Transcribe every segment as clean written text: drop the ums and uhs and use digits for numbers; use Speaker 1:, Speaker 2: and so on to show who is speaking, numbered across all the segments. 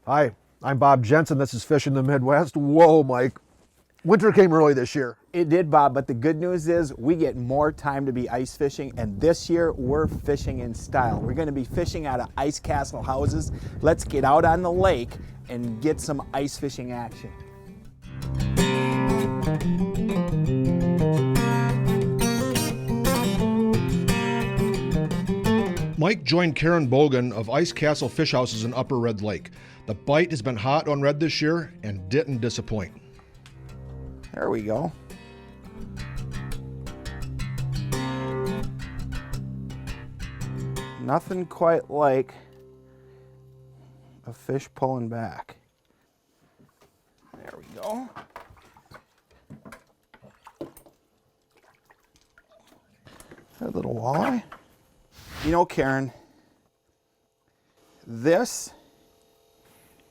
Speaker 1: Hi, I'm Bob Jensen. This is Fishing the Midwest. Whoa, Mike. Winter came early this year.
Speaker 2: It did, Bob, but the good news is we get more time to be ice fishing, and this year we're fishing in style. We're going to be fishing out of ice castle houses. Let's get out on the lake and get some ice fishing action.
Speaker 1: Mike joined Karen Bogan of Ice Castle Fish Houses in Upper Red Lake. The bite has been hot on red this year and didn't disappoint.
Speaker 2: There we go. Nothing quite like a fish pulling back. There we go. A little walleye. You know, Karen, this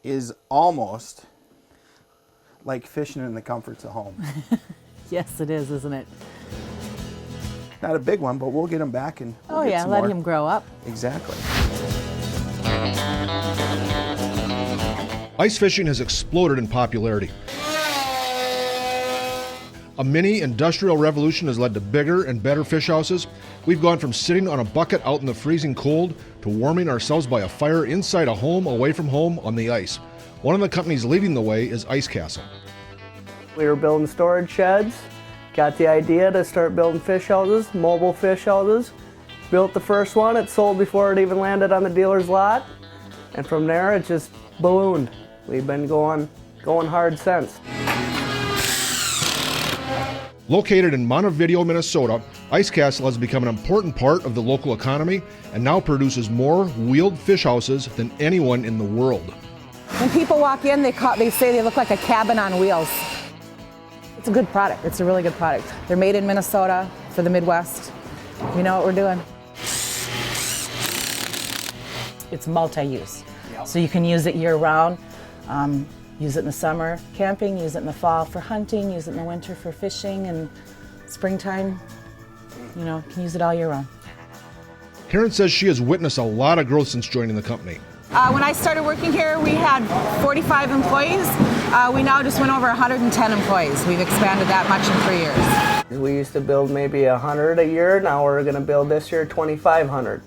Speaker 2: is almost like fishing in the comforts of home.
Speaker 3: Yes, it is, isn't it?
Speaker 2: Not a big one, but we'll get him back and we'll get some
Speaker 3: let
Speaker 2: more.
Speaker 3: him grow up.
Speaker 2: Exactly.
Speaker 1: Ice fishing has exploded in popularity. A mini industrial revolution has led to bigger and better fish houses. We've gone from sitting on a bucket out in the freezing cold to warming ourselves by a fire inside a home away from home on the ice. One of the companies leading the way is Ice Castle.
Speaker 4: We were building storage sheds, got the idea to start building fish houses, mobile fish houses. Built the first one, it sold before it even landed on the dealer's lot. And from there it just ballooned. We've been going hard since.
Speaker 1: Located in Montevideo, Minnesota, Ice Castle has become an important part of the local economy and now produces more wheeled fish houses than anyone in the world.
Speaker 3: When people walk in, they say they look like a cabin on wheels. It's a good product. It's a really good product. They're made in Minnesota for the Midwest. We know what we're doing. It's multi-use. So you can use it year-round. Use it in the summer camping, use it in the fall for hunting, use it in the winter for fishing, and springtime, you know, you can use it all year round.
Speaker 1: Karen says she has witnessed a lot of growth since joining the company.
Speaker 3: When I started working here, we had 45 employees. We now just went over 110 employees. We've expanded that much in 3 years.
Speaker 4: We used to build maybe 100 a year. Now we're going to build this year 2,500.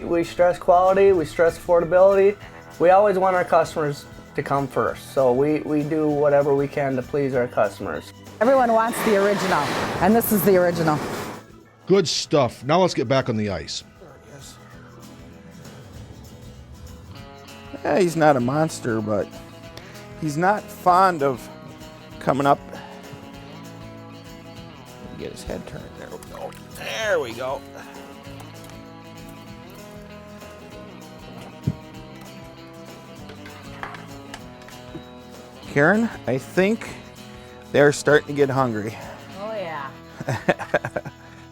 Speaker 4: We stress quality, we stress affordability. We always want our customers to come first. So we do whatever we can to please our customers.
Speaker 3: Everyone wants the original, and this is the original.
Speaker 1: Good stuff. Now let's get back on the ice.
Speaker 2: There he is. Yeah, he's not a monster, but he's not fond of coming up. Get his head turned. There we go. There we go. Karen, I think they're starting to get hungry.
Speaker 3: Oh yeah.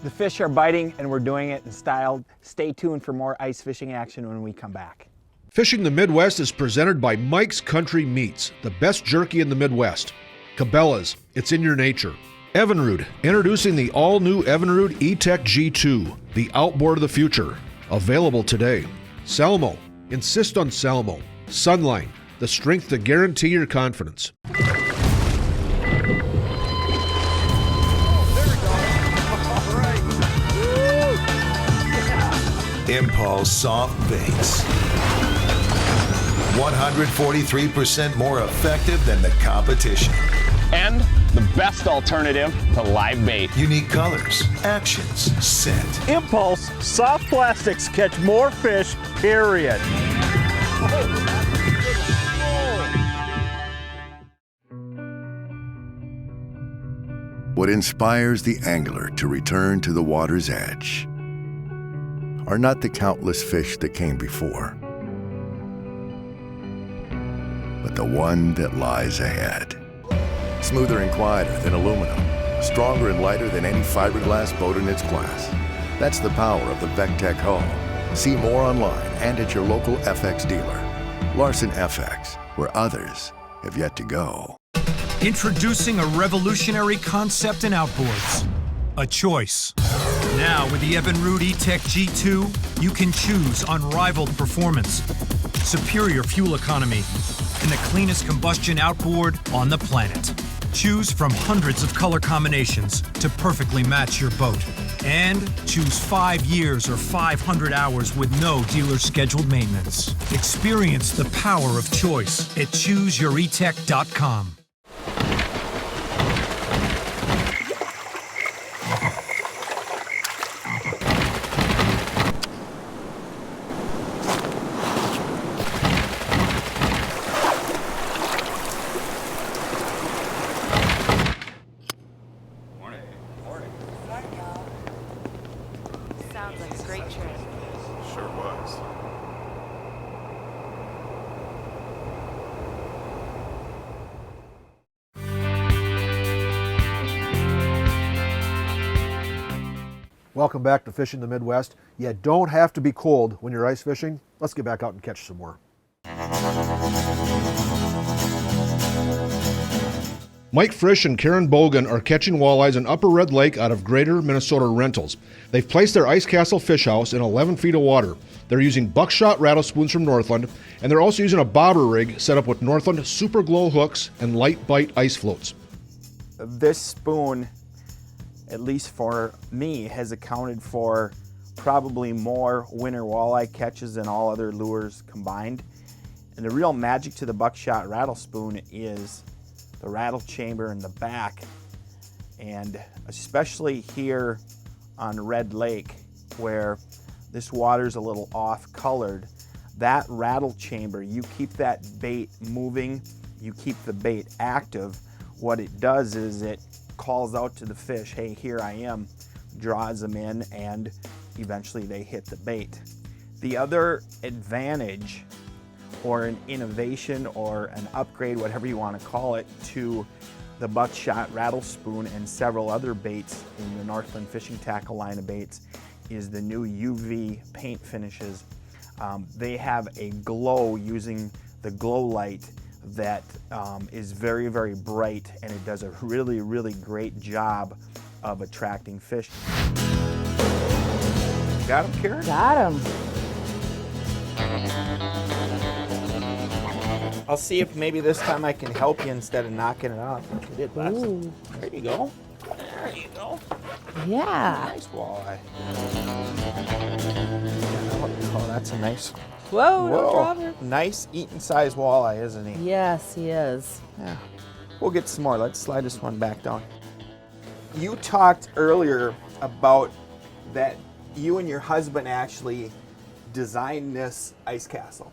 Speaker 2: The fish are biting and we're doing it in style. Stay tuned for more ice fishing action when we come back.
Speaker 1: Fishing the Midwest is presented by Mike's Country Meats, the best jerky in the Midwest. Cabela's, it's in your nature. Evinrude, introducing the all-new Evinrude E-Tec G2, the outboard of the future. Available today. Salmo, insist on Salmo. Sunline, the strength to guarantee your confidence.
Speaker 5: Impulse soft baits. 143% more effective than the competition.
Speaker 6: And the best alternative to live bait.
Speaker 5: Unique colors, actions, scent.
Speaker 7: Impulse soft plastics catch more fish, period.
Speaker 8: What inspires the angler to return to the water's edge are not the countless fish that came before, but the one that lies ahead. Smoother and quieter than aluminum, stronger and lighter than any fiberglass boat in its class. That's the power of the VecTech hull. See more online and at your local FX dealer. Larson FX, where others have yet to go.
Speaker 9: Introducing a revolutionary concept in outboards, a choice. Now with the Evinrude E-Tec G2, you can choose unrivaled performance, superior fuel economy, and the cleanest combustion outboard on the planet. Choose from hundreds of color combinations to perfectly match your boat. And choose 5 years or 500 hours with no dealer scheduled maintenance. Experience the power of choice at ChooseYourEtec.com.
Speaker 10: Sounds like a great trip.
Speaker 8: Sure was.
Speaker 1: Welcome back to Fishing the Midwest. You don't have to be cold when you're ice fishing. Let's get back out and catch some more. Mike Frisch and Karen Bogan are catching walleyes in Upper Red Lake out of Greater Minnesota Rentals. They've placed their Ice Castle fish house in 11 feet of water. They're using buckshot rattle spoons from Northland, and they're also using a bobber rig set up with Northland Super Glow hooks and light bite ice floats.
Speaker 2: This spoon, at least for me, has accounted for probably more winter walleye catches than all other lures combined. And the real magic to the buckshot rattle spoon is the rattle chamber in the back, and especially here on Red Lake where this water's a little off colored, that rattle chamber, you keep that bait moving, you keep the bait active. What it does is it calls out to the fish, hey, here I am, draws them in, and eventually they hit the bait. The other advantage, or an innovation or an upgrade, whatever you want to call it, to the buckshot rattle spoon and several other baits in the Northland Fishing Tackle line of baits is the new UV paint finishes. They have a glow using the glow light that is very, very bright, and it does a really, really great job of attracting fish. Got him, Karen?
Speaker 3: Got him.
Speaker 2: I'll see if maybe this time I can help you instead of knocking it off like I did last time. There you go. There you go.
Speaker 3: Yeah.
Speaker 2: Nice walleye. Oh, that's a nice.
Speaker 3: Whoa, no
Speaker 2: Whoa.
Speaker 3: problem.
Speaker 2: Nice eating size walleye, isn't he?
Speaker 3: Yes, he is.
Speaker 2: Yeah. We'll get some more. Let's slide this one back down. You talked earlier about that you and your husband actually designed this ice castle.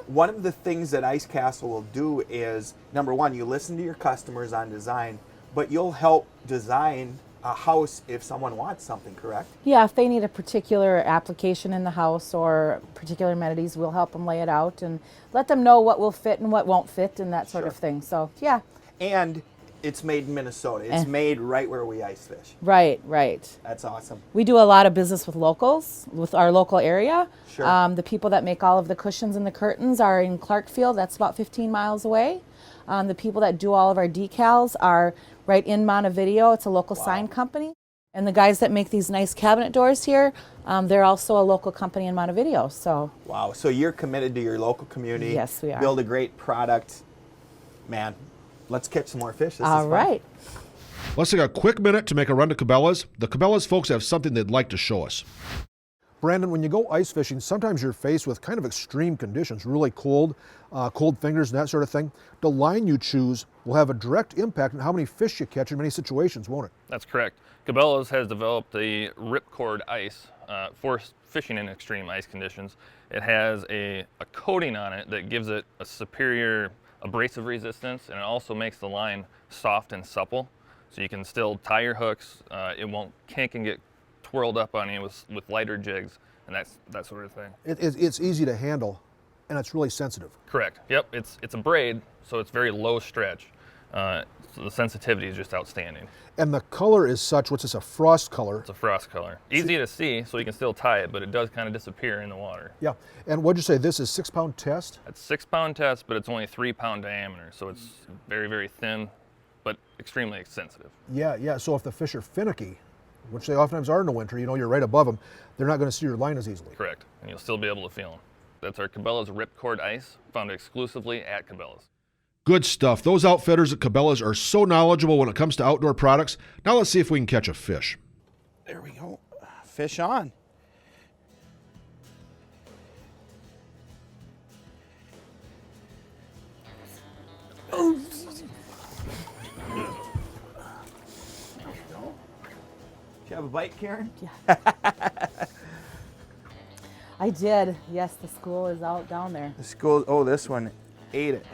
Speaker 2: One of the things that Ice Castle will do is, number one, you listen to your customers on design, but you'll help design a house if someone wants something, correct?
Speaker 3: Yeah, if they need a particular application in the house or particular amenities, we'll help them lay it out and let them know what will fit and what won't fit and that sort of thing. So, yeah.
Speaker 2: And it's made in Minnesota. It's made right where we ice fish.
Speaker 3: Right, right.
Speaker 2: That's awesome.
Speaker 3: We do a lot of business with locals, with our local area.
Speaker 2: Sure.
Speaker 3: The people that make all of the cushions and the curtains are in Clarkfield. That's about 15 miles away. The people that do all of our decals are right in Montevideo. It's a local sign company. And the guys that make these nice cabinet doors here, they're also a local company in Montevideo. So.
Speaker 2: Wow. So you're committed to your local community.
Speaker 3: Yes, we are.
Speaker 2: Build a great product. Man, let's catch some more fish. This is
Speaker 3: All
Speaker 2: fun.
Speaker 3: right.
Speaker 1: Let's take a quick minute to make a run to Cabela's. The Cabela's folks have something they'd like to show us. Brandon, when you go ice fishing, sometimes you're faced with kind of extreme conditions, really cold, cold fingers and that sort of thing. The line you choose will have a direct impact on how many fish you catch in many situations, won't it?
Speaker 11: That's correct. Cabela's has developed a ripcord ice for fishing in extreme ice conditions. It has a coating on it that gives it a superior abrasive resistance, and it also makes the line soft and supple, so you can still tie your hooks. It won't kink and get twirled up on you with lighter jigs and that sort of thing.
Speaker 1: It's easy to handle, and it's really sensitive.
Speaker 11: Correct. Yep. It's a braid, so it's very low stretch. So the sensitivity is just outstanding.
Speaker 1: And the color is such, what's this, a frost color?
Speaker 11: It's a frost color. Easy to see, so you can still tie it, but it does kind of disappear in the water.
Speaker 1: Yeah. And what'd you say, this is 6-pound test?
Speaker 11: It's 6-pound test, but it's only 3-pound diameter, so it's very, very thin, but extremely sensitive.
Speaker 1: Yeah. So if the fish are finicky, which they oftentimes are in the winter, you know, you're right above them, they're not going to see your line as easily.
Speaker 11: Correct. And you'll still be able to feel them. That's our Cabela's Ripcord Ice, found exclusively at Cabela's.
Speaker 1: Good stuff. Those outfitters at Cabela's are so knowledgeable when it comes to outdoor products. Now let's see if we can catch a fish.
Speaker 2: There we go. Fish on. Oh. There you go. Did you have a bite, Karen?
Speaker 3: Yeah. I did. Yes, the school is out down there.
Speaker 2: The school, oh, this one ate it.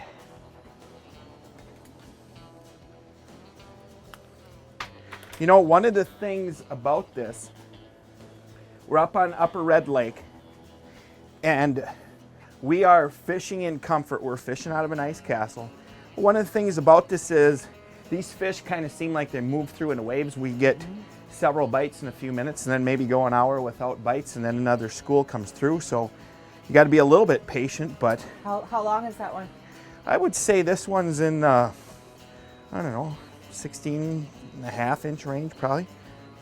Speaker 2: You know, one of the things about this, we're up on Upper Red Lake, and we are fishing in comfort. We're fishing out of an ice castle. One of the things about this is these fish kind of seem like they move through in waves. We get several bites in a few minutes and then maybe go an hour without bites, and then another school comes through. So you got to be a little bit patient, but
Speaker 3: How long is that one?
Speaker 2: I would say this one's in, I don't know, 16.5-inch range probably.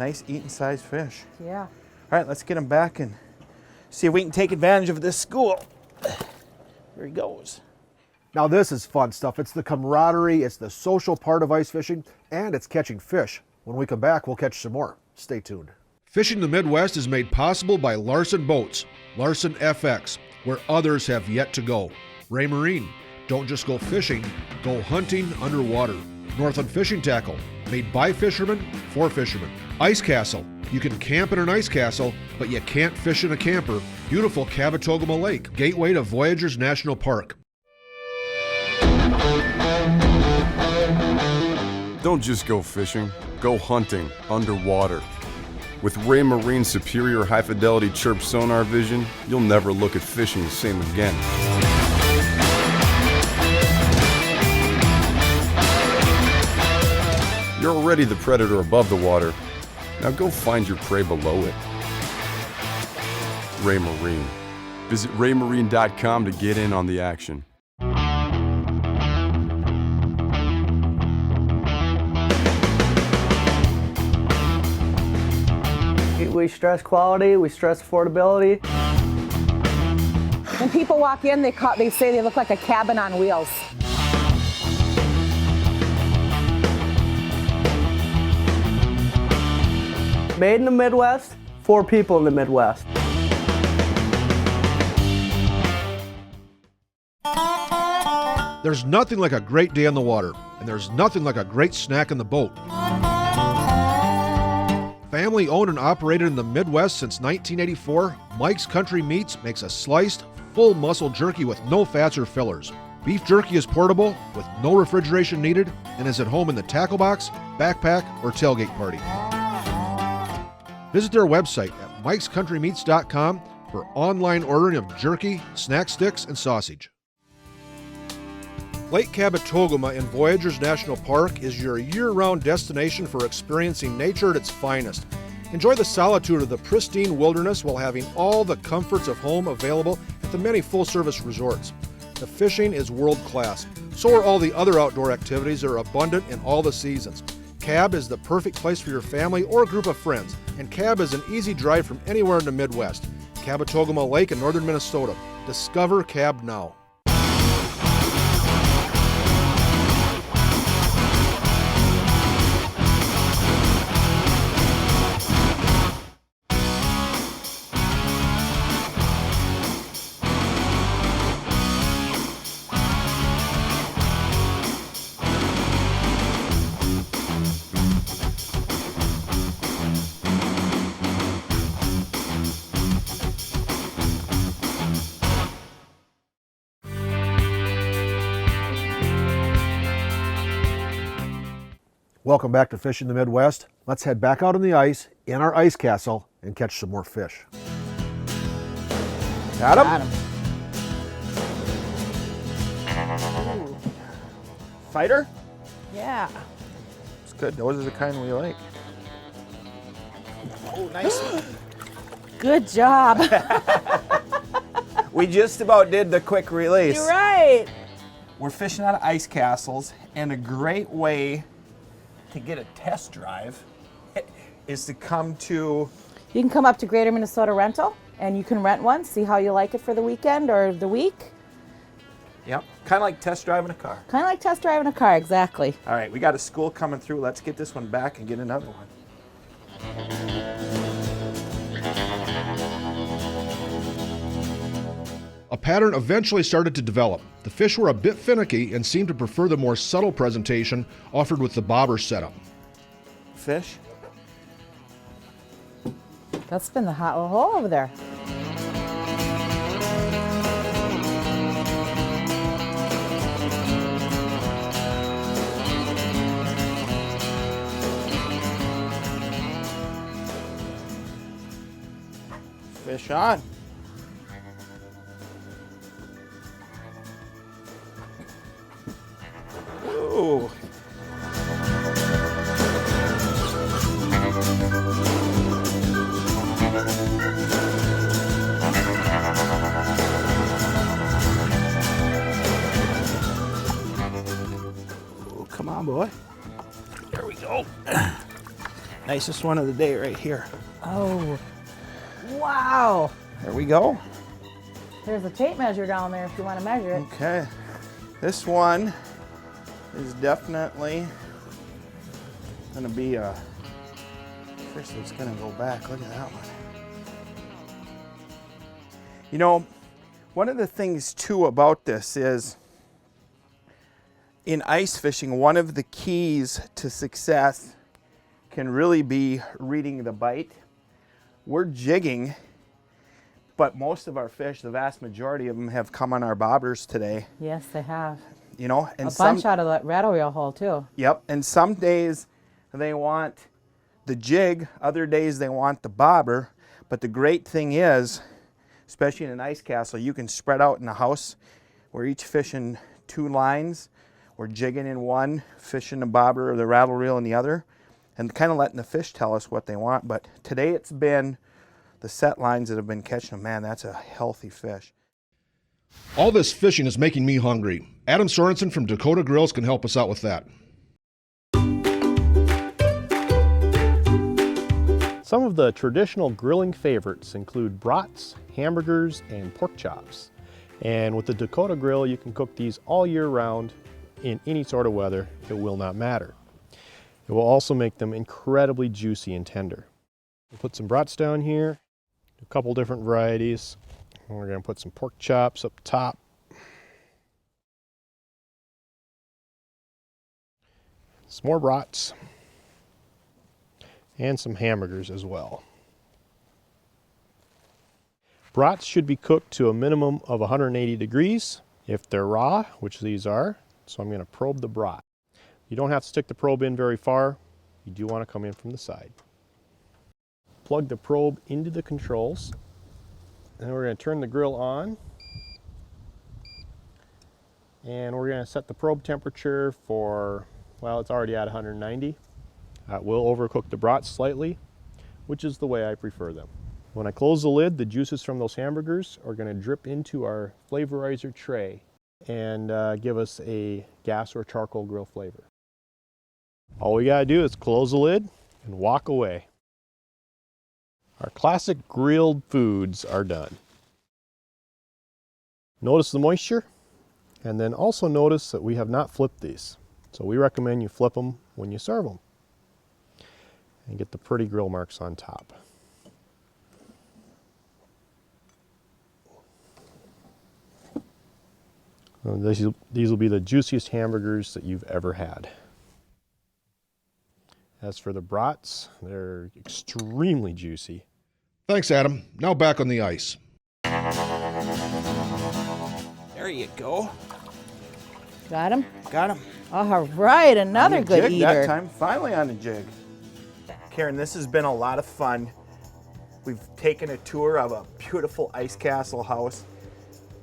Speaker 2: Nice eating sized fish.
Speaker 3: Yeah.
Speaker 2: All right, let's get him back and see if we can take advantage of this school. Here he goes.
Speaker 1: Now this is fun stuff. It's the camaraderie, it's the social part of ice fishing, and it's catching fish. When we come back, we'll catch some more. Stay tuned. Fishing the Midwest is made possible by Larson Boats, Larson FX, where others have yet to go. Ray Marine, don't just go fishing, go hunting underwater. Northland Fishing Tackle, made by fishermen for fishermen. Ice Castle, you can camp in an ice castle, but you can't fish in a camper. Beautiful Cabotogama Lake, gateway to Voyageurs National Park.
Speaker 12: Don't just go fishing, go hunting underwater. With Ray Marine's superior high-fidelity chirp sonar vision, you'll never look at fishing the same again. You're already the predator above the water. Now go find your prey below it. Ray Marine. Visit raymarine.com to get in on the action.
Speaker 4: We stress quality, we stress affordability.
Speaker 3: When people walk in, they say they look like a cabin on wheels.
Speaker 4: Made in the Midwest, for people in the Midwest.
Speaker 1: There's nothing like a great day on the water, and there's nothing like a great snack in the boat. Family owned and operated in the Midwest since 1984, Mike's Country Meats makes a sliced, full muscle jerky with no fats or fillers. Beef jerky is portable, with no refrigeration needed, and is at home in the tackle box, backpack, or tailgate party. Visit their website at mikescountrymeats.com for online ordering of jerky, snack sticks, and sausage. Lake Cabotogama in Voyageurs National Park is your year-round destination for experiencing nature at its finest. Enjoy the solitude of the pristine wilderness while having all the comforts of home available at the many full-service resorts. The fishing is world-class. So are all the other outdoor activities that are abundant in all the seasons. Cab is the perfect place for your family or group of friends, and Cab is an easy drive from anywhere in the Midwest. Cabotogama Lake in northern Minnesota. Discover Cab now. Welcome back to Fishing the Midwest. Let's head back out on the ice in our ice castle and catch some more fish. Got him?
Speaker 2: Fighter?
Speaker 3: Yeah.
Speaker 2: It's good. Those are the kind we like. Oh, nice.
Speaker 3: Good job.
Speaker 2: We just about did the quick release.
Speaker 3: You're right.
Speaker 2: We're fishing out of ice castles, and a great way to get a test drive is to come to...
Speaker 3: You can come up to Greater Minnesota Rental And you can rent one, see how you like it for the weekend or the week.
Speaker 2: Yep, kind of like test driving a car.
Speaker 3: Kind of like test driving a car, exactly.
Speaker 2: All right, we got a school coming through. Let's get this one back and get another one.
Speaker 1: A pattern eventually started to develop. The fish were a bit finicky and seemed to prefer the more subtle presentation offered with the bobber setup.
Speaker 2: Fish?
Speaker 3: That's been the hot little hole over there.
Speaker 2: Fish on. Ooh. Ooh, come on, boy. There we go. Nicest one of the day right here.
Speaker 3: Oh, wow.
Speaker 2: There we go.
Speaker 3: There's a tape measure down there if you want to measure it.
Speaker 2: Okay. This one is definitely going to be a fish that's going to go back. Look at that one. You know, one of the things too about this is in ice fishing, one of the keys to success can really be reading the bite. We're jigging, but most of our fish, the vast majority of them, have come on our bobbers today.
Speaker 3: Yes, they have.
Speaker 2: You know, and
Speaker 3: a bunch out of that rattle reel hole too.
Speaker 2: Yep, and some days they want the jig, other days they want the bobber. But the great thing is, especially in an ice castle, you can spread out in a house. We're each fishing 2 lines. We're jigging in one, fishing the bobber or the rattle reel in the other, and kind of letting the fish tell us what they want. But today it's been the set lines that have been catching them. Man, that's a healthy fish.
Speaker 1: All this fishing is making me hungry. Adam Sorensen from Dakota Grills can help us out with that.
Speaker 7: Some of the traditional grilling favorites include brats, hamburgers, and pork chops. And with the Dakota Grill, you can cook these all year round in any sort of weather. It will not matter. It will also make them incredibly juicy and tender. We'll put some brats down here, a couple different varieties. And we're going to put some pork chops up top. Some more brats. And some hamburgers as well. Brats should be cooked to a minimum of 180 degrees if they're raw, which these are. So I'm going to probe the brat. You don't have to stick the probe in very far. You do want to come in from the side. Plug the probe into the controls. And we're going to turn the grill on. And we're going to set the probe temperature for, well, it's already at 190. We'll overcook the brats slightly, which is the way I prefer them. When I close the lid, the juices from those hamburgers are going to drip into our flavorizer tray and give us a gas or charcoal grill flavor. All we got to do is close the lid and walk away. Our classic grilled foods are done. Notice the moisture, and then also notice that we have not flipped these. So we recommend you flip them when you serve them and get the pretty grill marks on top. These will be the juiciest hamburgers that you've ever had. As for the brats, they're extremely juicy.
Speaker 1: Thanks, Adam. Now back on the ice.
Speaker 2: There you go.
Speaker 3: Got him?
Speaker 2: Got him.
Speaker 3: All right, another good
Speaker 2: jig
Speaker 3: eater.
Speaker 2: That time, finally on the jig. Karen, this has been a lot of fun. We've taken a tour of a beautiful ice castle house.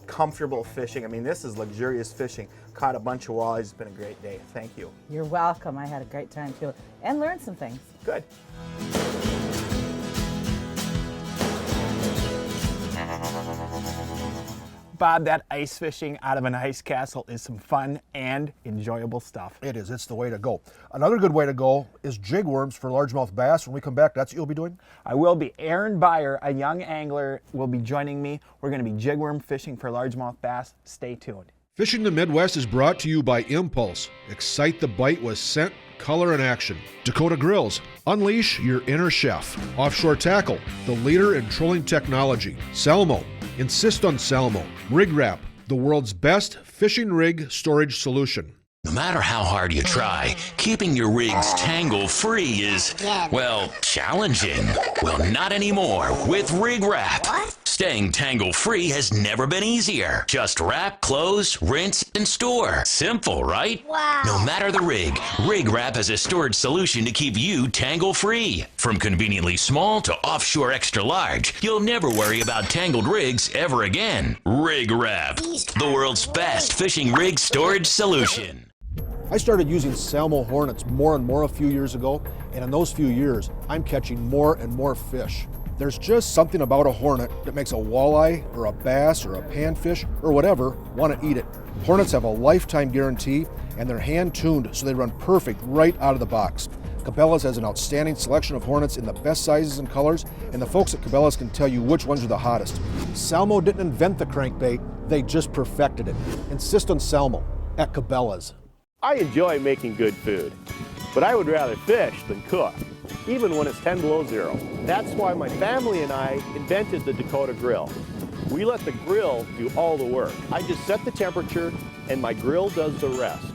Speaker 2: Comfortable fishing. I mean, this is luxurious fishing. Caught a bunch of walleyes. It's been a great day. Thank you.
Speaker 3: You're welcome. I had a great time too, and learned some things.
Speaker 2: Good. Bob, that ice fishing out of an ice castle is some fun and enjoyable stuff.
Speaker 1: It is. It's the way to go. Another good way to go is jig worms for largemouth bass. When we come back, that's what you'll be doing?
Speaker 2: I will be. Aaron Beyer, a young angler, will be joining me. We're going to be jig worm fishing for largemouth bass. Stay tuned.
Speaker 1: Fishing the Midwest is brought to you by Impulse. Excite the bite with scent, color, and action. Dakota Grills. Unleash your inner chef. Offshore Tackle, the leader in trolling technology. Salmo. Insist on Salmo. Rig Wrap, the world's best fishing rig storage solution.
Speaker 13: No matter how hard you try, keeping your rigs tangle-free is, well, challenging. Well, not anymore with Rig Wrap. Staying tangle-free has never been easier. Just wrap, close, rinse, and store. Simple, right?
Speaker 14: Wow.
Speaker 13: No matter the rig, Rig Wrap has a storage solution to keep you tangle-free. From conveniently small to offshore extra large, you'll never worry about tangled rigs ever again. Rig Wrap, the world's best fishing rig storage solution.
Speaker 1: I started using Salmo Hornets more and more a few years ago, and in those few years, I'm catching more and more fish. There's just something about a Hornet that makes a walleye or a bass or a panfish or whatever want to eat it. Hornets have a lifetime guarantee, and they're hand-tuned so they run perfect right out of the box. Cabela's has an outstanding selection of Hornets in the best sizes and colors, and the folks at Cabela's can tell you which ones are the hottest. Salmo didn't invent the crankbait, they just perfected it. Insist on Salmo at Cabela's.
Speaker 7: I enjoy making good food, but I would rather fish than cook, even when it's 10 below zero. That's why my family and I invented the Dakota Grill. We let the grill do all the work. I just set the temperature and my grill does the rest.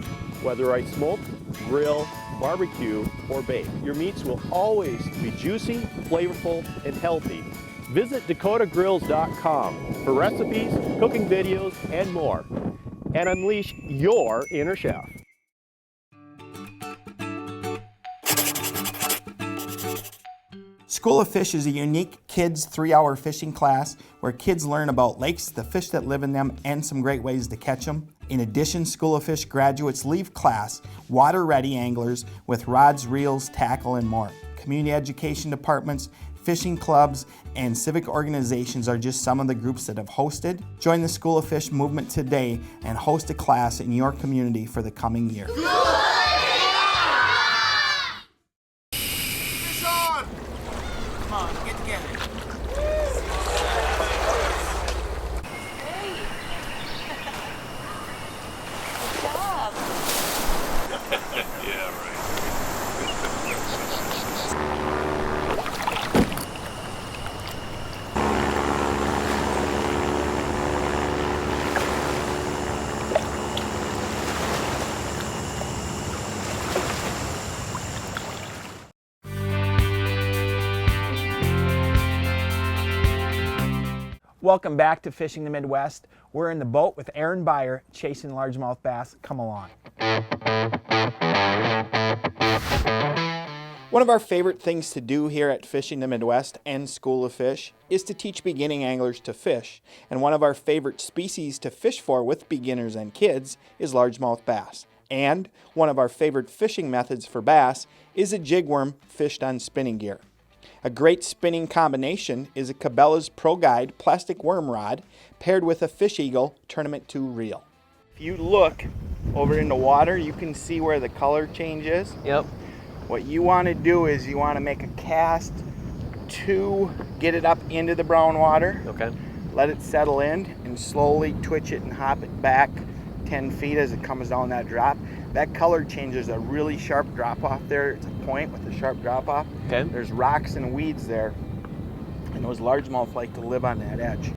Speaker 7: Whether I smoke, grill, barbecue, or bake, your meats will always be juicy, flavorful, and healthy. Visit dakotagrills.com for recipes, cooking videos, and more, and unleash your inner chef.
Speaker 2: School of Fish is a unique kids 3-hour fishing class where kids learn about lakes, the fish that live in them, and some great ways to catch them. In addition, School of Fish graduates leave class water-ready anglers with rods, reels, tackle, and more. Community education departments, fishing clubs, and civic organizations are just some of the groups that have hosted. Join the School of Fish movement today and host a class in your community for the coming year. Welcome back to Fishing the Midwest. We're in the boat with Aaron Beyer chasing largemouth bass. Come along. One of our favorite things to do here at Fishing the Midwest and School of Fish is to teach beginning anglers to fish. And one of our favorite species to fish for with beginners and kids is largemouth bass. And one of our favorite fishing methods for bass is a jig worm fished on spinning gear. A great spinning combination is a Cabela's Pro Guide plastic worm rod paired with a Fish Eagle Tournament 2 reel. If you look over in the water, you can see where the color changes.
Speaker 4: Yep.
Speaker 2: What you want to do is you want to make a cast to get it up into the brown water.
Speaker 4: Okay.
Speaker 2: Let it settle in and slowly twitch it and hop it back 10 feet as it comes down that drop. That color changes a really sharp drop off there. It's a point with a sharp drop off.
Speaker 4: Okay.
Speaker 2: There's rocks and weeds there, and those largemouth like to live on that edge.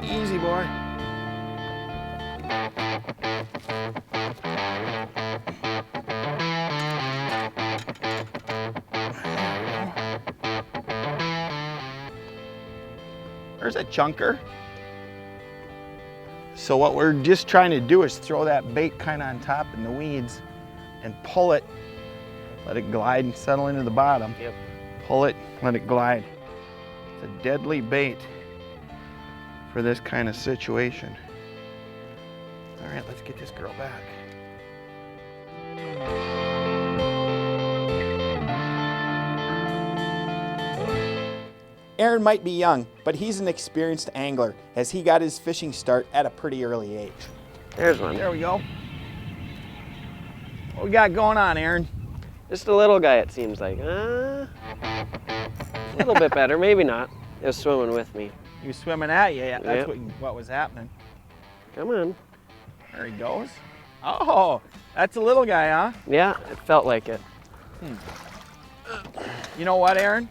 Speaker 2: Easy, boy. There's a chunker. So what we're just trying to do is throw that bait kind of on top in the weeds and pull it, let it glide and settle into the bottom.
Speaker 4: Yep.
Speaker 2: Pull it, let it glide. It's a deadly bait for this kind of situation. All right, let's get this girl back. Aaron might be young, but he's an experienced angler as he got his fishing start at a pretty early age.
Speaker 14: There's one.
Speaker 2: There we go. What we got going on, Aaron?
Speaker 14: Just a little guy, it seems like. A little bit better, maybe not. It was swimming with me.
Speaker 2: He was swimming at you. That's
Speaker 14: Yep.
Speaker 2: what was happening.
Speaker 14: Come on.
Speaker 2: There he goes. Oh, that's a little guy, huh?
Speaker 14: Yeah, it felt like it.
Speaker 2: You know what, Aaron?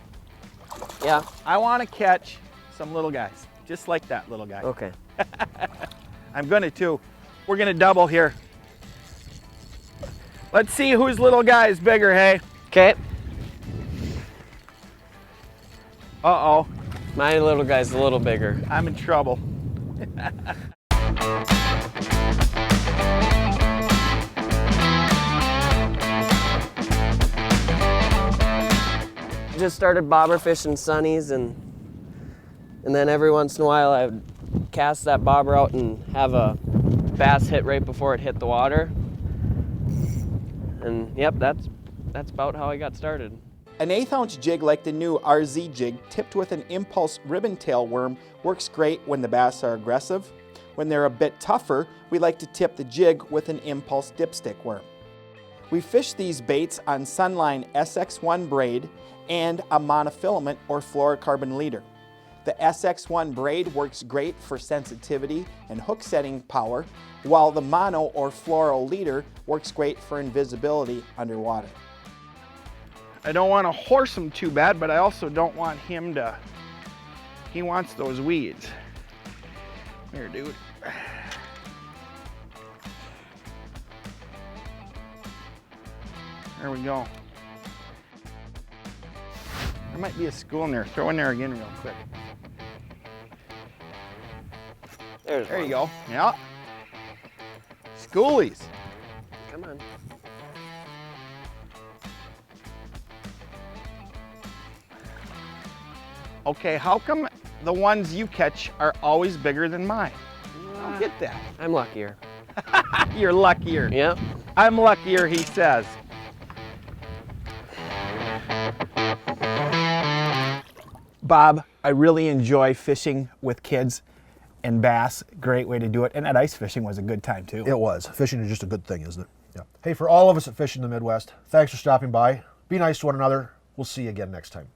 Speaker 14: Yeah.
Speaker 2: I want to catch some little guys, just like that little guy.
Speaker 14: Okay.
Speaker 2: I'm gonna too. We're gonna double here. Let's see whose little guy is bigger, hey?
Speaker 14: Okay.
Speaker 2: Uh-oh.
Speaker 14: My little guy's a little bigger.
Speaker 2: I'm in trouble.
Speaker 14: Just started bobber fishing sunnies, and then every once in a while I would cast that bobber out and have a bass hit right before it hit the water. And yep, that's about how I got started.
Speaker 2: An 1/8 ounce jig like the new RZ jig tipped with an impulse ribbon tail worm works great when the bass are aggressive. When they're a bit tougher, we like to tip the jig with an impulse dipstick worm. We fish these baits on Sunline SX1 braid and a monofilament or fluorocarbon leader. The SX1 braid works great for sensitivity and hook setting power, while the mono or fluoro leader works great for invisibility underwater. I don't want to horse him too bad, but I also don't want him to, he wants those weeds. Here, dude. There we go. There might be a school in there. Throw in there again real quick. There you go. Yeah. Schoolies.
Speaker 14: Come on.
Speaker 2: Okay, how come the ones you catch are always bigger than mine? I don't get that.
Speaker 14: I'm luckier.
Speaker 2: You're luckier.
Speaker 14: Yep.
Speaker 2: I'm luckier, he says. Bob, I really enjoy fishing with kids and bass. Great way to do it. And that ice fishing was a good time too.
Speaker 1: It was. Fishing is just a good thing, isn't it? Yeah. Hey, for all of us at Fishing the Midwest, thanks for stopping by. Be nice to one another. We'll see you again next time.